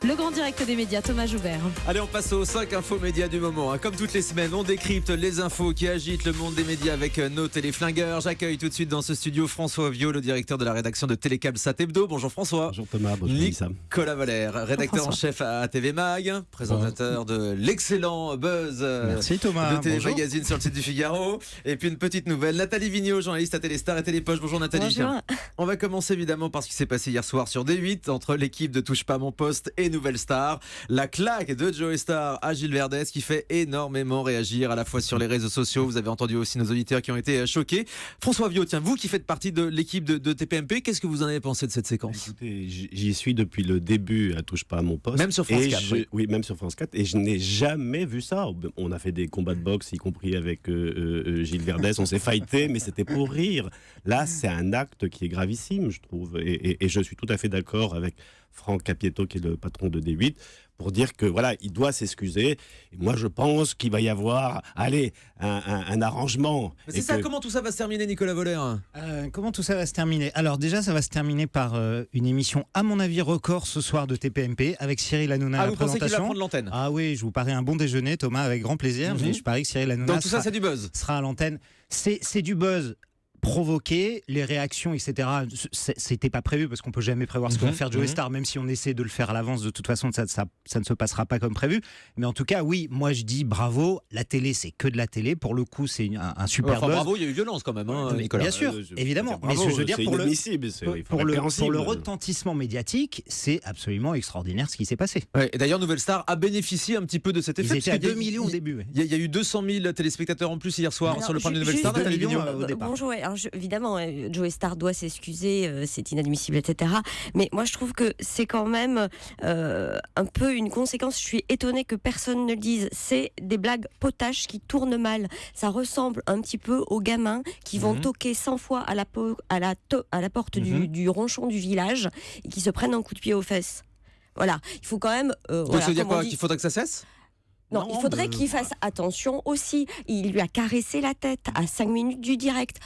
Le grand direct des médias, Thomas Joubert. Allez, on passe aux 5 infos médias du moment. Comme toutes les semaines, on décrypte les infos qui agitent le monde des médias avec nos téléflingueurs. J'accueille tout de suite dans ce studio François Viau, le directeur de la rédaction de Télécable Sat Hebdo. Bonjour François. Bonjour Thomas, bonjour Lisa. Nicolas Valère, rédacteur en chef à TV Mag, présentateur de l'excellent buzz Merci Thomas. de TV Magazine sur le site du Figaro. Et puis une petite nouvelle, Nathalie Vigneault, journaliste à Téléstar et Télépoche. Bonjour Nathalie. Bonjour. On va commencer évidemment par ce qui s'est passé hier soir sur D8 entre l'équipe de Touche pas mon poste et Nouvelle Star. La claque de Joey Star à Gilles Verdez qui fait énormément réagir à la fois sur les réseaux sociaux. Vous avez entendu aussi nos auditeurs qui ont été choqués. François Viau, tiens, vous qui faites partie de l'équipe de TPMP, qu'est-ce que vous en avez pensé de cette séquence? Écoutez, j'y suis depuis le début à Touche pas à mon poste. Même sur France 4 oui, même sur France 4. Et je n'ai jamais vu ça. On a fait des combats de boxe, y compris avec Gilles Verdez. On s'est fighté, mais c'était pour rire. Là, c'est un acte qui est gravissime, je trouve. Et je suis tout à fait d'accord avec Franck Capieto, qui est le patron de D8, pour dire que voilà, il doit s'excuser. Et moi, je pense qu'il va y avoir, un arrangement. Mais c'est ça, comment tout ça va se terminer, Nicolas Valère? Comment tout ça va se terminer? Alors déjà, ça va se terminer par une émission, à mon avis, record ce soir de TPMP, avec Cyril Hanouna à la vous pensez présentation. qu'il va prendre l'antenne? Ah oui, je vous parie un bon déjeuner, Thomas, avec grand plaisir. Je parie que Cyril Hanouna Donc tout ça, c'est du buzz. sera à l'antenne. C'est du buzz provoqué, les réactions, etc. C'était pas prévu parce qu'on peut jamais prévoir ce que va faire Joey Star, même si on essaie de le faire à l'avance. De toute façon, ça ne se passera pas comme prévu. Mais en tout cas, oui, moi je dis bravo. La télé, c'est que de la télé. Pour le coup, c'est un super buzz. Bravo, il y a eu violence quand même, Nicolas. Bien sûr, évidemment. Mais ce que je veux dire, pour le retentissement médiatique, c'est absolument extraordinaire ce qui s'est passé. Ouais, et d'ailleurs, Nouvelle Star a bénéficié un petit peu de cet effet. Ils étaient à 2 millions au début. Il y a eu 200 000 téléspectateurs en plus hier soir sur le programme de Nouvelle Star. 2 Nathalie millions Vigneault. au départ. Bonjour, évidemment, Joey Star doit s'excuser, c'est inadmissible, etc. Mais moi, je trouve que c'est quand même un peu une conséquence. Je suis étonnée que personne ne le dise. C'est des blagues potaches qui tournent mal. Ça ressemble un petit peu aux gamins qui vont toquer 100 fois à la porte du ronchon du village et qui se prennent un coup de pied aux fesses. Voilà, il faut quand même... Donc ça veut dire quoi? Qu'il faudrait que ça cesse? Non, il faudrait qu'il fasse attention aussi. Il lui a caressé la tête à 5 minutes du direct.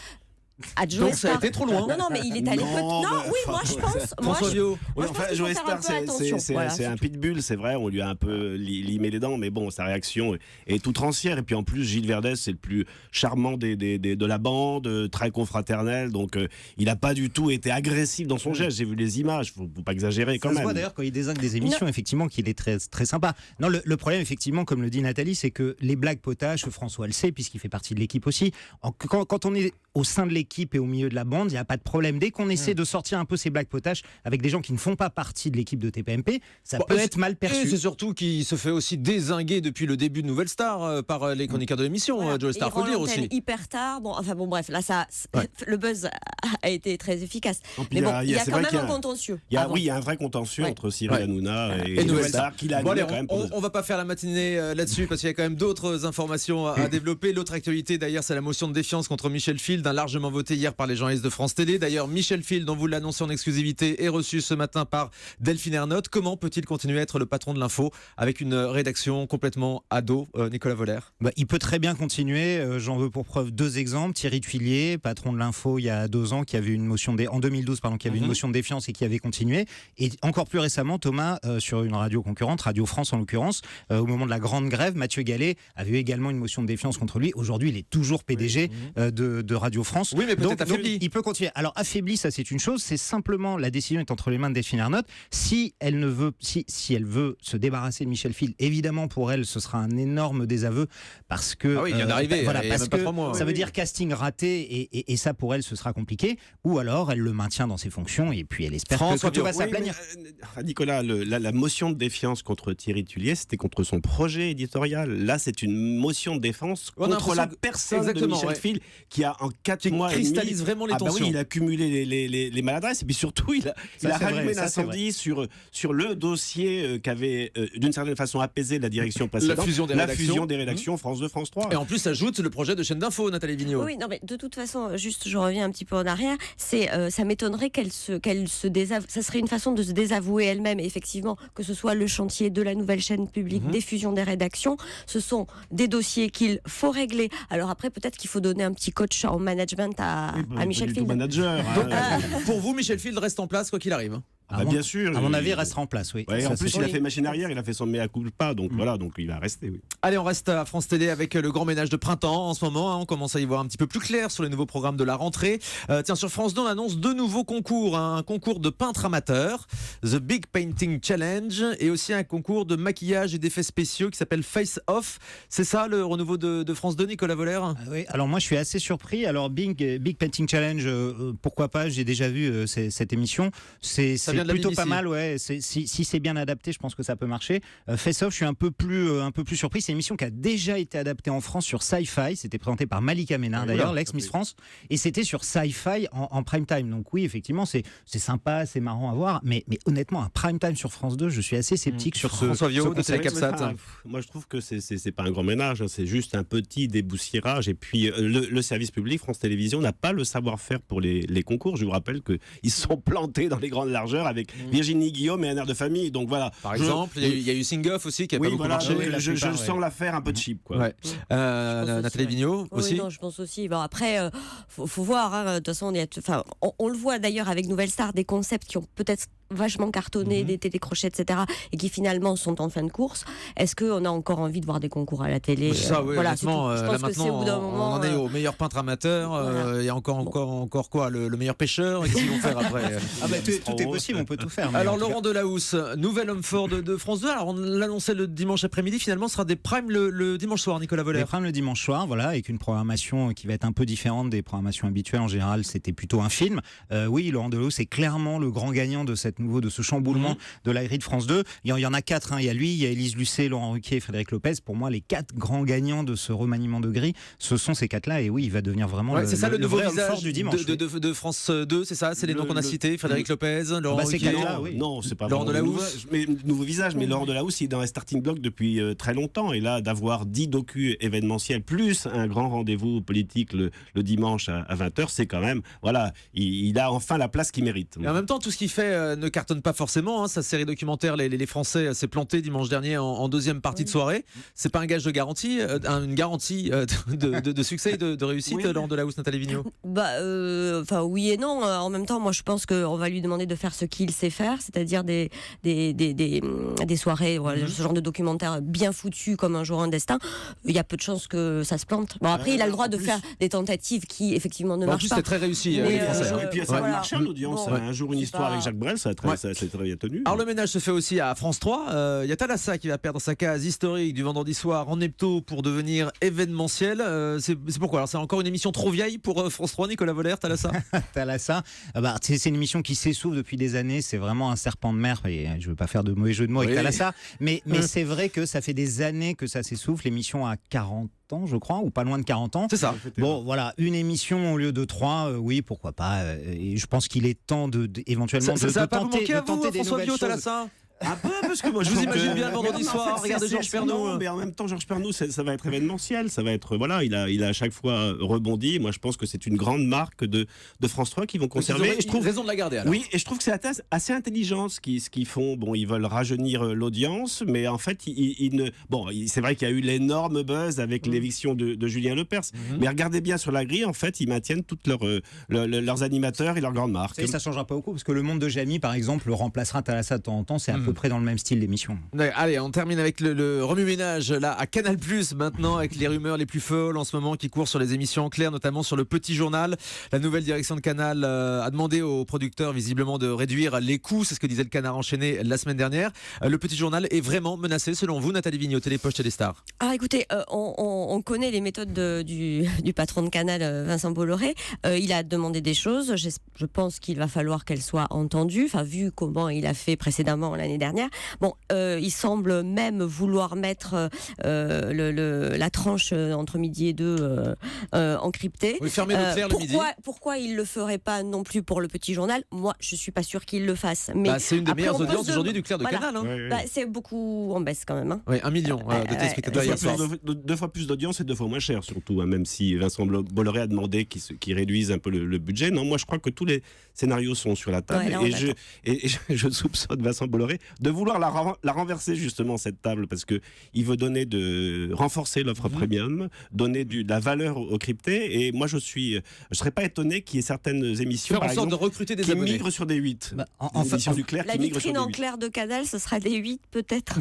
Donc ça a été trop loin. Non, mais il est allé... moi je pense... François Viau. Joey Star, c'est un pitbull, c'est vrai, on lui a un peu limé les dents, mais bon, sa réaction est toute entière. Et puis en plus, Gilles Verdez, c'est le plus charmant de la bande, très confraternel, donc il n'a pas du tout été agressif dans son geste. J'ai vu les images, faut pas exagérer quand même. Ça se voit d'ailleurs quand il désigne des émissions, effectivement, qu'il est très, très sympa. Non, le problème, effectivement, comme le dit Nathalie, c'est que les blagues potaches, François le sait, puisqu'il fait partie de l'équipe aussi, quand on est au sein de l'équipe et au milieu de la bande, il n'y a pas de problème. Dès qu'on essaie de sortir un peu ces blagues potaches avec des gens qui ne font pas partie de l'équipe de TPMP, ça peut être mal perçu. Et c'est surtout qu'il se fait aussi dézinguer depuis le début de Nouvelle Star par les chroniqueurs de l'émission, Joey Star, faut le dire aussi. Hyper tard, bref, là, le buzz a été très efficace. Mais bon, il y a quand même un contentieux. Il y a un vrai contentieux entre Cyril Hanouna et Nouvelle Star qu'il a annulé quand même. On va pas faire la matinée là-dessus parce qu'il y a quand même d'autres informations à développer. L'autre actualité d'ailleurs, c'est la motion de défiance contre Michel Field, largement votée hier par les journalistes de France Télé. D'ailleurs, Michel Field, dont vous l'annoncez en exclusivité, est reçu ce matin par Delphine Ernotte. Comment peut-il continuer à être le patron de l'info avec une rédaction complètement ado, Nicolas Valère? Il peut très bien continuer. J'en veux pour preuve 2 exemples. Thierry Tuillier, patron de l'info il y a 2 ans, qui avait une motion en 2012, qui avait une motion de défiance et qui avait continué. Et encore plus récemment, Thomas, sur une radio concurrente, Radio France en l'occurrence, au moment de la grande grève, Mathieu Gallet avait eu également une motion de défiance contre lui. Aujourd'hui, il est toujours PDG de Radio France. Oui, mais peut-être affaibli. Donc, il peut continuer. Alors affaibli, ça c'est une chose. C'est simplement la décision est entre les mains de Delphine Ernotte. Si elle veut se débarrasser de Michel Field, évidemment pour elle, ce sera un énorme désaveu parce que il vient d'arriver. Parce que ça veut dire casting raté et ça pour elle ce sera compliqué. Ou alors elle le maintient dans ses fonctions et puis elle espère que tout va s'aplanir. Nicolas, la motion de défiance contre Thierry Tuillier, c'était contre son projet éditorial. Là, c'est une motion de défense contre la personne de Michel Field qui a en 4 mois cristallise vraiment les tensions. Il a cumulé les maladresses et puis surtout il a rallumé l'incendie sur le dossier qu'avait d'une certaine façon apaisé la direction précédente, la fusion des rédactions France 2, France 3. Et en plus s'ajoute le projet de chaîne d'info, Nathalie Vigneault. Oui, non, mais de toute façon, juste je reviens un petit peu en arrière, ça m'étonnerait qu'elle se désavoue. Ça serait une façon de se désavouer elle-même, effectivement, que ce soit le chantier de la nouvelle chaîne publique, des fusions des rédactions, ce sont des dossiers qu'il faut régler. Alors après, peut-être qu'il faut donner un petit coach en management à Michel Field. Manager. Donc, pour vous, Michel Field reste en place quoi qu'il arrive. Bien sûr. À mon avis, il restera en place, oui. Ouais, Ça, en plus, c'est il a sûr. fait machine arrière, il a fait son mea culpa, donc voilà, donc il va rester. Oui. Allez, on reste à France Télé avec le grand ménage de printemps en ce moment. On commence à y voir un petit peu plus clair sur les nouveaux programmes de la rentrée. Tiens, sur France 2, on annonce 2 nouveaux concours. Un concours de peintre amateur, The Big Painting Challenge, et aussi un concours de maquillage et d'effets spéciaux qui s'appelle Face Off. C'est ça le renouveau de France 2, Nicolas Voller? Oui, alors moi je suis assez surpris. Alors Big Painting Challenge, pourquoi pas, j'ai déjà vu cette émission. C'est vient de la plutôt BBC. pas mal, ouais. Si c'est bien adapté, je pense que ça peut marcher. Face Off, je suis un peu plus surpris. C'est une émission qui a déjà été adaptée en France sur Sci-Fi. C'était présenté par Malika Ménard d'ailleurs, l'ex-Miss France. Et c'était sur Sci-Fi en prime time. Donc oui, effectivement, c'est sympa, c'est marrant à voir. Mais honnêtement, un prime time sur France 2, je suis assez sceptique sur ce. François Vio de concept. Télécapsat. Moi, je trouve que c'est pas un grand ménage, hein, c'est juste un petit déboussiérage. Et puis, le service public, France Télévisions, n'a pas le savoir-faire pour les concours. Je vous rappelle qu'ils se sont plantés dans les grandes largeurs avec Virginie Guillaume et un air de famille. Donc voilà. Par exemple, il y a eu Sing-Off aussi qui a pas Oui, beaucoup voilà, marché. je sens l'affaire un peu cheap. Quoi. Ouais. pense Nathalie aussi, Vigneault Oui, aussi. non, je pense aussi. Bon, après, faut voir. De toute façon, on le voit d'ailleurs avec Nouvelle Star, des concepts qui ont peut-être vachement cartonné, des télécrochets, etc., et qui finalement sont en fin de course. Est-ce qu'on a encore envie de voir des concours à la télé? Ça, oui, voilà, honnêtement, c'est tout. Je là pense que c'est au bout d'un maintenant, moment. on en est au meilleur peintre amateur. Voilà. Il y a encore quoi, le meilleur pêcheur. Qu'est-ce qu'ils vont faire après? Tout est possible, on peut tout faire. mais Alors en tout cas- Laurent Delahousse, nouvel homme fort de France 2. Alors on l'annonçait le dimanche après-midi, finalement ce sera des primes le dimanche soir, Nicolas Voller. Les primes le dimanche soir, voilà, avec une programmation qui va être un peu différente des programmations habituelles. En général, c'était plutôt un film. Oui, Laurent Delahousse est clairement le grand gagnant de ce chamboulement de la grille de France 2. Il y en a 4. Il y a lui, il y a Élise Lucet, Laurent Ruquier et Frédéric Lopez. Pour moi, les 4 grands gagnants de ce remaniement de grille, ce sont ces 4-là. Et oui, il va devenir vraiment Ouais, c'est ça le nouveau vrai homme visage fort du dimanche. de France 2, c'est ça? C'est les noms qu'on a cités, Frédéric Lopez, Laurent ces Ruquier. quatre-là, oui. Non, c'est pas Laurent vraiment Delahousse. nouveau visage, mais Laurent Delahousse, il est dans les starting blocks depuis très longtemps. Et là, d'avoir 10 docus événementiels, plus un grand rendez-vous politique le dimanche à 20h, c'est quand même, voilà, il a enfin la place qu'il mérite. Et en même temps, tout ce qu'il fait ne cartonne pas forcément. Sa série documentaire Les Français s'est plantée dimanche dernier en deuxième partie de soirée. C'est pas un gage de garantie, une garantie de succès et de réussite, Oui. Laurent Delahousse, Nathalie Vigneault? Oui et non. En même temps, moi, je pense qu'on va lui demander de faire ce qu'il sait faire, c'est-à-dire des soirées, voilà, ce genre de documentaire bien foutu comme Un jour un destin. Il y a peu de chances que ça se plante. Bon, après, il a le droit en de plus- faire des tentatives qui effectivement ne En marchent plus, pas. c'est très réussi, Mais, les Français. Et puis ça va voilà. marcher en audience. Bon, Un jour une c'est histoire pas- avec Jacques Brel, ça s'est très bien tenu. Alors le ménage se fait aussi à France 3. Il y a Thalassa qui va perdre sa case historique du vendredi soir en hebdo pour devenir événementiel. C'est pourquoi? Alors c'est encore une émission trop vieille pour France 3, Nicolas Voller, Thalassa? Thalassa, c'est une émission qui s'essouffle depuis des années. C'est vraiment un serpent de mer. Et je veux pas faire de mauvais jeu de mots avec Oui. Thalassa, mais c'est vrai que ça fait des années que ça s'essouffle. L'émission a 40 ans, je crois, ou pas loin de 40 ans. C'est ça. Bon, voilà, une émission au lieu de 3, oui, pourquoi pas. Et je pense qu'il est temps éventuellement Ça de va pas vous tenter, manquer de à vous, tenter des François nouvelles Vio, choses. Thalassa? Un peu, parce que moi Je vous trouve imagine que- bien le vendredi Mais en soir, fait, regardez c'est- Georges Pernaut. Non, mais en même temps, Georges Pernaut, ça va être événementiel. Ça va être, voilà, il a à chaque fois rebondi. Moi, je pense que c'est une grande marque de France 3 qui vont conserver. Je trouve raison de la garder. Alors. Oui, et je trouve que c'est assez intelligent ce qu'ils font. Bon, ils veulent rajeunir l'audience, mais en fait, c'est vrai qu'il y a eu l'énorme buzz avec l'éviction de Julien Lepers. Mais regardez bien sur la grille, en fait, ils maintiennent toutes leurs animateurs et leurs grandes marques. Et ça changera pas beaucoup, parce que Le Monde de Jamie, par exemple, remplacera Thalassa de temps en temps. C'est à peu près dans le même style d'émission. Ouais, allez, on termine avec le remue-ménage là à Canal+ maintenant, avec les rumeurs les plus folles en ce moment qui courent sur les émissions en clair, notamment sur le Petit Journal. La nouvelle direction de Canal a demandé aux producteurs visiblement de réduire les coûts, c'est ce que disait le Canard enchaîné la semaine dernière. Le Petit Journal est vraiment menacé selon vous, Nathalie Vigneault, Télépoche Téléstar? Alors écoutez, on connaît les méthodes du patron de Canal, Vincent Bolloré. Il a demandé des choses. Je pense qu'il va falloir qu'elles soient entendues, enfin, vu comment il a fait précédemment l'année dernière. Bon, il semble même vouloir mettre la tranche entre midi et 2 encryptée. Oui, fermer le clair le midi. Pourquoi il ne le ferait pas non plus pour le Petit Journal? Moi, je ne suis pas sûre qu'il le fasse. Mais C'est une des après, meilleures on peut audiences se aujourd'hui du clair de voilà. Canal. Hein. C'est beaucoup en baisse quand même. Hein. Oui, 1 million de téléspectateurs hier soir. Deux fois plus d'audience et 2 fois moins cher, surtout, hein, même si Vincent Bolloré a demandé qu'ils réduisent un peu le budget. Non, moi je crois que tous les scénarios sont sur la table. Ouais, là, on et je soupçonne Vincent Bolloré de vouloir la renverser justement cette table, parce que il veut renforcer l'offre premium, donner de la valeur au crypté. Et moi, je serais pas étonné qu'il y ait certaines émissions, Faire par en sorte exemple, de recruter des qui abonnés. migrent sur des 8. En fait, émissions du Clair La qui migrent sur vitrine des en 8. clair de Canal, ce sera des 8 peut-être.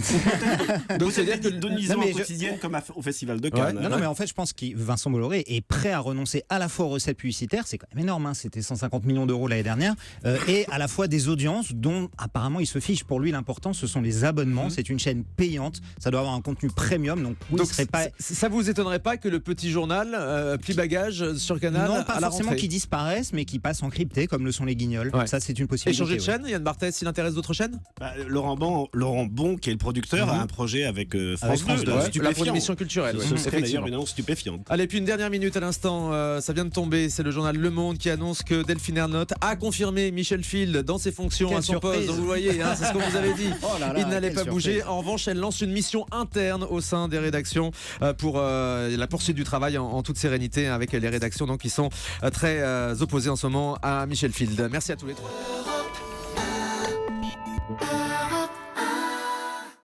Donc c'est-à-dire que Denise Non, mais en quotidienne comme au Festival de Cannes. Non, mais en fait, je pense que Vincent Bolloré est prêt à renoncer à la fois aux recettes publicitaires, c'est quand même énorme, hein, c'était 150 millions d'euros l'année dernière, et à la fois des audiences dont apparemment il se fiche. Pour lui, l'important, ce sont les abonnements. C'est une chaîne payante, ça doit avoir un contenu premium, donc oui, Donc, il serait pas... ça vous étonnerait pas que le petit journal plie bagage sur Canal Non, pas à la forcément rentrée qu'ils disparaissent, mais qui passent en crypté, comme le sont les Guignols. Ouais. Ça, c'est une Et possibilité. changer de ouais. chaîne, Yann Barthès, il intéresse d'autres chaînes? Laurent Bon, qui est le producteur, a un projet avec France 2, France 2, là, ouais. Là, pour stupéfiant. une émission culturelle. Ce ouais, serait d'ailleurs effectivement. une annonce stupéfiante. Allez, puis une dernière minute à l'instant, ça vient de tomber, c'est le journal Le Monde qui annonce que Delphine Ernotte a confirmé Michel Field dans ses fonctions Quelle à son surprise. poste. Donc, vous voyez, hein, c'est ce qu'on vous avait dit. Oh là là, Il n'allait quelle pas bouger. surprise. En revanche, elle lance une mission interne au sein des rédactions pour la poursuite du travail en toute sérénité avec les rédactions donc, qui sont très opposées en ce moment à Michel Field. Merci à tous les trois.